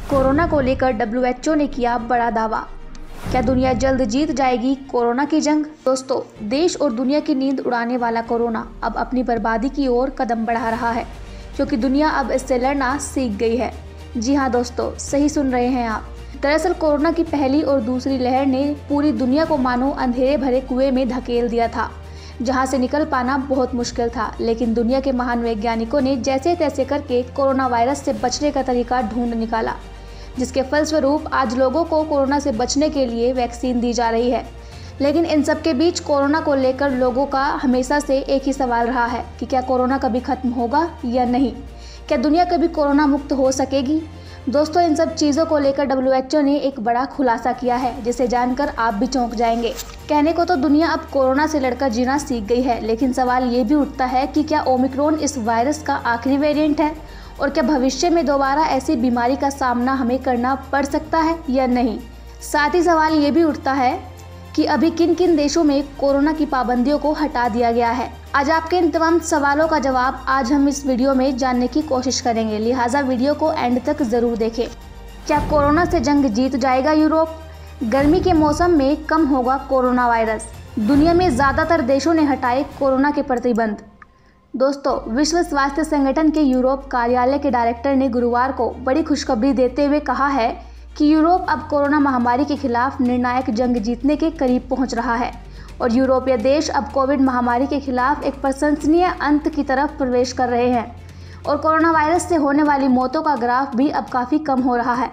Corona को लेकर WHO ने किया बड़ा दावा। क्या दुनिया जल्द जीत जाएगी कोरोना की जंग? दोस्तों, देश और दुनिया की नींद उड़ाने वाला कोरोना अब अपनी बर्बादी की ओर कदम बढ़ा रहा है, क्योंकि दुनिया अब इससे लड़ना सीख गई है। जी हाँ दोस्तों, सही सुन रहे हैं आप। दरअसल कोरोना की पहली और दूसरी लहर ने पूरी दुनिया को मानो अंधेरे भरे कुएं में धकेल दिया था, जहां से निकल पाना बहुत मुश्किल था। लेकिन दुनिया के महान वैज्ञानिकों ने जैसे तैसे करके कोरोना वायरस से बचने का तरीका ढूंढ निकाला, जिसके फलस्वरूप आज लोगों को कोरोना से बचने के लिए वैक्सीन दी जा रही है। लेकिन इन सब के बीच कोरोना को लेकर लोगों का हमेशा से एक ही सवाल रहा है कि क्या कोरोना कभी खत्म होगा या नहीं? क्या दुनिया कभी कोरोना मुक्त हो सकेगी? दोस्तों, इन सब चीज़ों को लेकर डब्ल्यूएचओ ने एक बड़ा खुलासा किया है, जिसे जानकर आप भी चौंक जाएंगे। कहने को तो दुनिया अब कोरोना से लड़कर जीना सीख गई है, लेकिन सवाल ये भी उठता है कि क्या ओमिक्रॉन इस वायरस का आखिरी वेरिएंट है, और क्या भविष्य में दोबारा ऐसी बीमारी का सामना हमें करना पड़ सकता है या नहीं? साथ ही सवाल ये भी उठता है कि अभी किन किन देशों में कोरोना की पाबंदियों को हटा दिया गया है। आज आपके इन तमाम सवालों का जवाब आज हम इस वीडियो में जानने की कोशिश करेंगे, लिहाजा वीडियो को एंड तक जरूर देखें। क्या कोरोना से जंग जीत जाएगा यूरोप? गर्मी के मौसम में कम होगा कोरोना वायरस। दुनिया में ज्यादातर देशों ने हटाए कोरोना के प्रतिबंध। दोस्तों, विश्व स्वास्थ्य संगठन के यूरोप कार्यालय के डायरेक्टर ने गुरुवार को बड़ी खुशखबरी देते हुए कहा है कि यूरोप अब कोरोना महामारी के खिलाफ निर्णायक जंग जीतने के करीब पहुंच रहा है और यूरोपीय देश अब कोविड महामारी के खिलाफ एक प्रशंसनीय अंत की तरफ प्रवेश कर रहे हैं और कोरोना वायरस से होने वाली मौतों का ग्राफ भी अब काफ़ी कम हो रहा है।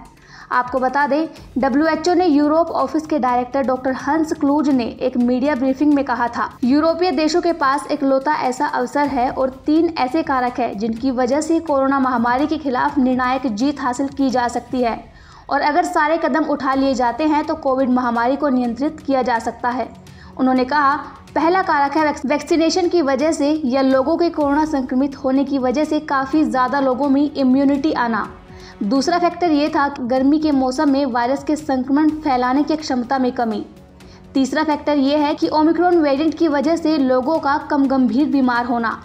आपको बता दें, डब्ल्यूएचओ ने यूरोप ऑफिस के डायरेक्टर डॉक्टर हंस क्लूज ने एक मीडिया ब्रीफिंग में कहा था, यूरोपीय देशों के पास इकलौता ऐसा अवसर है और 3 ऐसे कारक है जिनकी वजह से कोरोना महामारी के खिलाफ निर्णायक जीत हासिल की जा सकती है, और अगर सारे कदम उठा लिए जाते हैं तो कोविड महामारी को नियंत्रित किया जा सकता है। उन्होंने कहा, पहला कारक है वैक्सीनेशन की वजह से या लोगों के कोरोना संक्रमित होने की वजह से काफ़ी ज़्यादा लोगों में इम्यूनिटी आना। दूसरा फैक्टर ये था कि गर्मी के मौसम में वायरस के संक्रमण फैलाने की क्षमता में कमी। तीसरा फैक्टर ये है कि ओमिक्रॉन वेरिएंट की वजह से लोगों का कम गंभीर बीमार होना।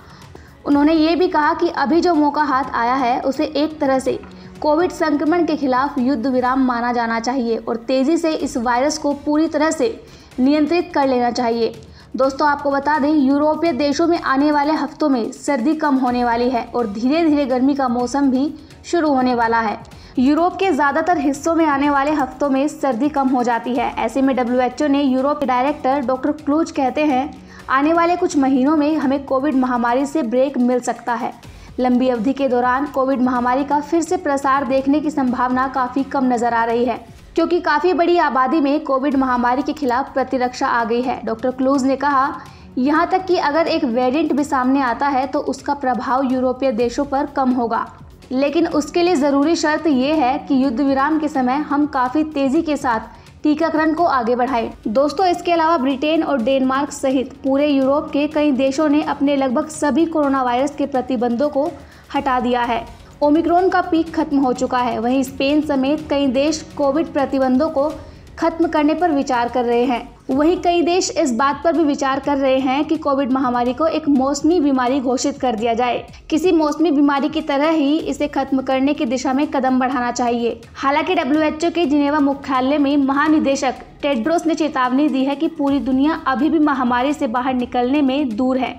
उन्होंने ये भी कहा कि अभी जो मौका हाथ आया है उसे एक तरह से कोविड संक्रमण के खिलाफ युद्ध विराम माना जाना चाहिए और तेज़ी से इस वायरस को पूरी तरह से नियंत्रित कर लेना चाहिए। दोस्तों, आपको बता दें, यूरोपीय देशों में आने वाले हफ्तों में सर्दी कम होने वाली है और धीरे धीरे गर्मी का मौसम भी शुरू होने वाला है। यूरोप के ज़्यादातर हिस्सों में आने वाले हफ्तों में सर्दी कम हो जाती है। ऐसे में डब्ल्यूएचओ ने यूरोप के डायरेक्टर डॉक्टर क्लूज कहते हैं, आने वाले कुछ महीनों में हमें कोविड महामारी से ब्रेक मिल सकता है। लंबी अवधि के दौरान कोविड महामारी का फिर से प्रसार देखने की संभावना काफ़ी कम नजर आ रही है, क्योंकि काफ़ी बड़ी आबादी में कोविड महामारी के खिलाफ प्रतिरक्षा आ गई है। डॉक्टर क्लूज ने कहा, यहाँ तक कि अगर एक वेरिएंट भी सामने आता है तो उसका प्रभाव यूरोपीय देशों पर कम होगा, लेकिन उसके लिए ज़रूरी शर्त यह है कि युद्ध विराम के समय हम काफ़ी तेज़ी के साथ टीकाकरण को आगे बढ़ाएं। दोस्तों, इसके अलावा ब्रिटेन और डेनमार्क सहित पूरे यूरोप के कई देशों ने अपने लगभग सभी कोरोना वायरस के प्रतिबंधों को हटा दिया है। ओमिक्रॉन का पीक खत्म हो चुका है। वहीं स्पेन समेत कई देश कोविड प्रतिबंधों को खत्म करने पर विचार कर रहे हैं। वहीं कई देश इस बात पर भी विचार कर रहे हैं कि कोविड महामारी को एक मौसमी बीमारी घोषित कर दिया जाए। किसी मौसमी बीमारी की तरह ही इसे खत्म करने की दिशा में कदम बढ़ाना चाहिए। हालांकि डब्ल्यूएचओ के जिनेवा मुख्यालय में महानिदेशक टेड्रोस ने चेतावनी दी है कि पूरी दुनिया अभी भी महामारी से बाहर निकलने में दूर है।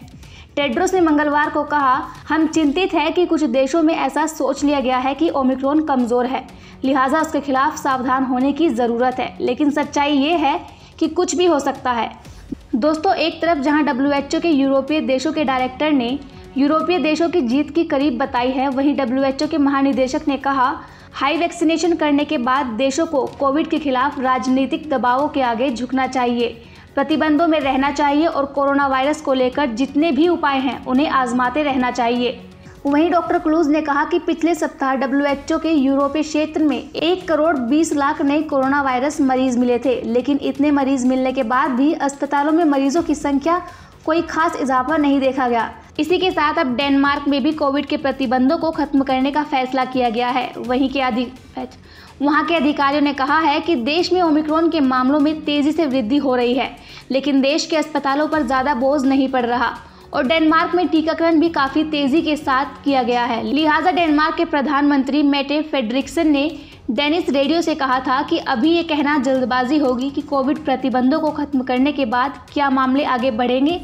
टेड्रोस ने मंगलवार को कहा, हम चिंतित हैं कि कुछ देशों में ऐसा सोच लिया गया है कि ओमिक्रॉन कमज़ोर है, लिहाजा उसके खिलाफ सावधान होने की ज़रूरत है। लेकिन सच्चाई ये है कि कुछ भी हो सकता है। दोस्तों, एक तरफ जहां डब्ल्यूएचओ के यूरोपीय देशों के डायरेक्टर ने यूरोपीय देशों की जीत की करीब बताई है, वहीं डब्ल्यूएचओ के महानिदेशक ने कहा, हाई वैक्सीनेशन करने के बाद देशों को कोविड के खिलाफ राजनीतिक दबावों के आगे झुकना चाहिए, प्रतिबंधों में रहना चाहिए और कोरोना वायरस को लेकर जितने भी उपाय हैं उन्हें आजमाते रहना चाहिए। वहीं डॉक्टर क्लूज ने कहा कि पिछले सप्ताह डब्ल्यूएचओ के यूरोपीय क्षेत्र में 1 करोड़ 20 लाख नए कोरोना वायरस मरीज मिले थे, लेकिन इतने मरीज मिलने के बाद भी अस्पतालों में मरीजों की संख्या कोई खास इजाफा नहीं देखा गया। इसी के साथ अब डेनमार्क में भी कोविड के प्रतिबंधों को खत्म करने का फैसला किया गया है। वहां के अधिकारियों ने कहा है कि देश में ओमिक्रॉन के मामलों में तेजी से वृद्धि हो रही है, लेकिन देश के अस्पतालों पर ज़्यादा बोझ नहीं पड़ रहा और डेनमार्क में टीकाकरण भी काफ़ी तेज़ी के साथ किया गया है। लिहाजा डेनमार्क के प्रधानमंत्री मेटे फ्रेडरिक्सन ने डेनिस रेडियो से कहा था कि अभी ये कहना जल्दबाजी होगी कि कोविड प्रतिबंधों को खत्म करने के बाद क्या मामले आगे बढ़ेंगे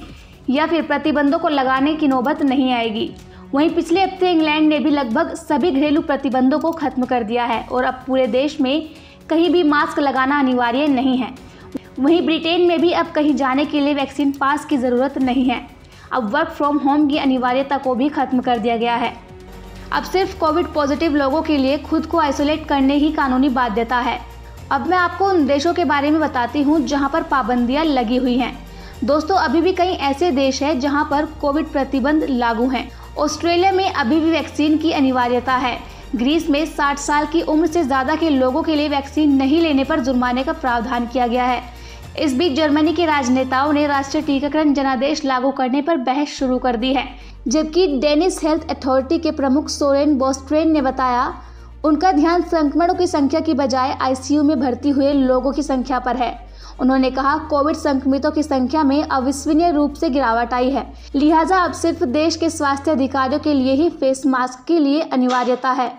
या फिर प्रतिबंधों को लगाने की नौबत नहीं आएगी। वहीं पिछले हफ्ते इंग्लैंड ने भी लगभग सभी घरेलू प्रतिबंधों को खत्म कर दिया है और अब पूरे देश में कहीं भी मास्क लगाना अनिवार्य नहीं है। वहीं ब्रिटेन में भी अब कहीं जाने के लिए वैक्सीन पास की ज़रूरत नहीं है। अब वर्क फ्रॉम होम की अनिवार्यता को भी खत्म कर दिया गया है। अब सिर्फ कोविड पॉजिटिव लोगों के लिए खुद को आइसोलेट करने ही कानूनी बाध्यता है। अब मैं आपको उन देशों के बारे में बताती हूँ जहाँ पर पाबंदियाँ लगी हुई हैं। दोस्तों, अभी भी कई ऐसे देश हैं जहाँ पर कोविड प्रतिबंध लागू हैं। ऑस्ट्रेलिया में अभी भी वैक्सीन की अनिवार्यता है। ग्रीस में 60 साल की उम्र से ज़्यादा के लोगों के लिए वैक्सीन नहीं लेने पर जुर्माने का प्रावधान किया गया है। इस बीच जर्मनी के राजनेताओं ने राष्ट्रीय टीकाकरण जनादेश लागू करने पर बहस शुरू कर दी है, जबकि डेनिश हेल्थ अथॉरिटी के प्रमुख सोरेन बोस्ट्रेन ने बताया उनका ध्यान संक्रमणों की संख्या की बजाय आईसीयू में भर्ती हुए लोगों की संख्या पर है। उन्होंने कहा, कोविड संक्रमितों की संख्या में अविश्वसनीय रूप से गिरावट आई है, लिहाजा अब सिर्फ देश के स्वास्थ्य अधिकारियों के लिए ही फेस मास्क के लिए अनिवार्यता है।